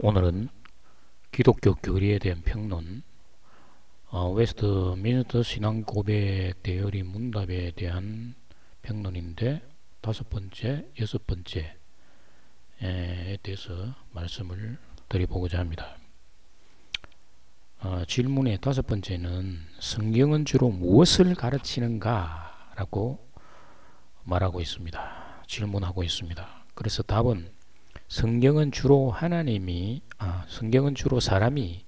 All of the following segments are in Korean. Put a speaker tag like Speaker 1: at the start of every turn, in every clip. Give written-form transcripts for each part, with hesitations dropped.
Speaker 1: 오늘은 기독교 교리에 대한 평론, 웨스트민스터 신앙고백 대열이 문답에 대한 평론인데 다섯 번째, 여섯 번째에 대해서 말씀을 드려보고자 합니다. 질문의 다섯 번째는 성경은 주로 무엇을 가르치는가? 라고 말하고 있습니다. 질문하고 있습니다. 그래서 답은 성경은 주로 사람이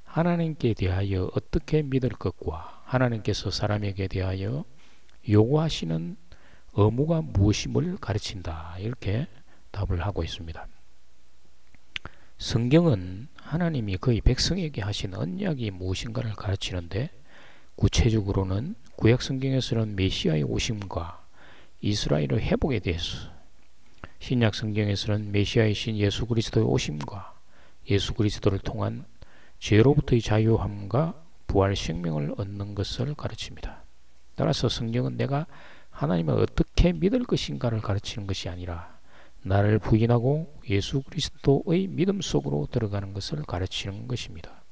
Speaker 1: 하나님께 대하여 어떻게 믿을 것과 하나님께서 사람에게 대하여 요구하시는 의무가 무엇임을 가르친다. 이렇게 답을 하고 있습니다. 성경은 하나님이 그의 백성에게 하신 언약이 무엇인가를 가르치는데, 구체적으로는 구약 성경에서는 메시아의 오심과 이스라엘의 회복에 대해서, 신약 성경에서는 메시아의 신 예수 그리스도의 오심과 예수 그리스도를 통한 죄로부터의 자유함과 부활 생명을 얻는 것을 가르칩니다. 따라서 성경은 내가 하나님을 어떻게 믿을 것인가를 가르치는 것이 아니라 나를 부인하고 예수 그리스도의 믿음 속으로 들어가는 것을 가르치는 것입니다.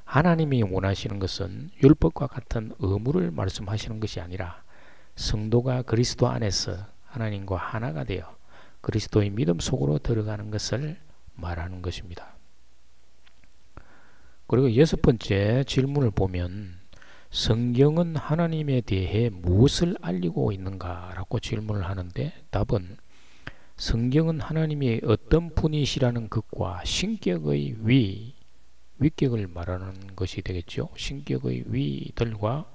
Speaker 1: 하나님이 원하시는 것은 율법과 같은 의무를 말씀하시는 것이 아니라 성도가 그리스도 안에서 하나님과 하나가 되어 그리스도의 믿음 속으로 들어가는 것을 말하는 것입니다. 그리고 여섯 번째 질문을 보면 성경은 하나님에 대해 무엇을 알리고 있는가? 라고 질문을 하는데, 답은 성경은 하나님이 어떤 분이시라는 것과 신격의 위격을 말하는 것이 되겠죠. 신격의 위들과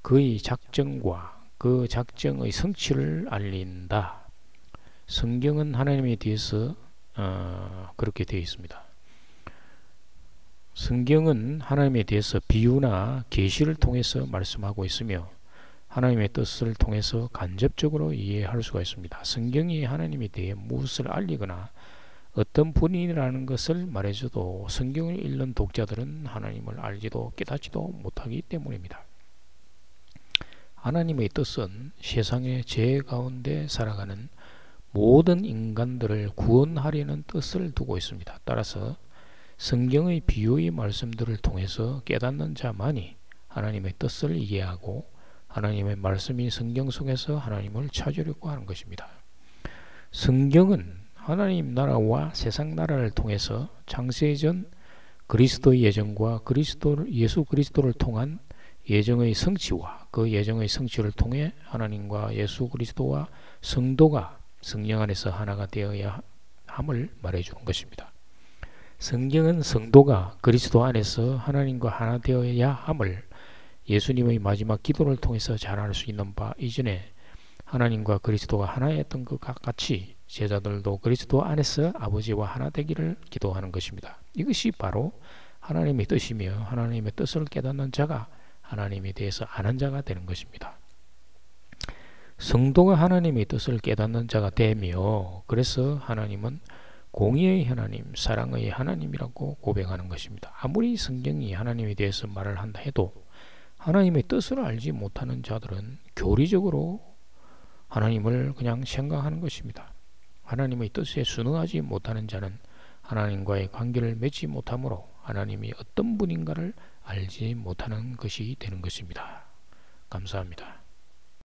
Speaker 1: 그의 작정과 그 작정의 성취를 알린다. 성경은 하나님에 대해서 그렇게 되어 있습니다. 성경은 하나님에 대해서 비유나 계시를 통해서 말씀하고 있으며 하나님의 뜻을 통해서 간접적으로 이해할 수가 있습니다. 성경이 하나님에 대해 무엇을 알리거나 어떤 분이라는 것을 말해줘도 성경을 읽는 독자들은 하나님을 알지도 깨닫지도 못하기 때문입니다. 하나님의 뜻은 세상의 죄 가운데 살아가는 모든 인간들을 구원하려는 뜻을 두고 있습니다. 따라서 성경의 비유의 말씀들을 통해서 깨닫는 자만이 하나님의 뜻을 이해하고 하나님의 말씀이 성경 속에서 하나님을 찾으려고 하는 것입니다. 성경은 하나님 나라와 세상 나라를 통해서 창세전 그리스도의 예정과 예수 그리스도를 통한 예정의 성취와 그 예정의 성취를 통해 하나님과 예수 그리스도와 성도가 성령 안에서 하나가 되어야 함을 말해주는 것입니다. 성경은 성도가 그리스도 안에서 하나님과 하나 되어야 함을 예수님의 마지막 기도를 통해서 잘 알 수 있는 바 이전에 하나님과 그리스도가 하나였던 것과 같이 제자들도 그리스도 안에서 아버지와 하나 되기를 기도하는 것입니다. 이것이 바로 하나님의 뜻이며 하나님의 뜻을 깨닫는 자가 하나님에 대해서 아는 자가 되는 것입니다. 성도가 하나님의 뜻을 깨닫는 자가 되며 그래서 하나님은 공의의 하나님, 사랑의 하나님이라고 고백하는 것입니다. 아무리 성경이 하나님에 대해서 말을 한다 해도 하나님의 뜻을 알지 못하는 자들은 교리적으로 하나님을 그냥 생각하는 것입니다. 하나님의 뜻에 순응하지 못하는 자는 하나님과의 관계를 맺지 못하므로 하나님이 어떤 분인가를 알지 못하는 것이 되는 것입니다. 감사합니다.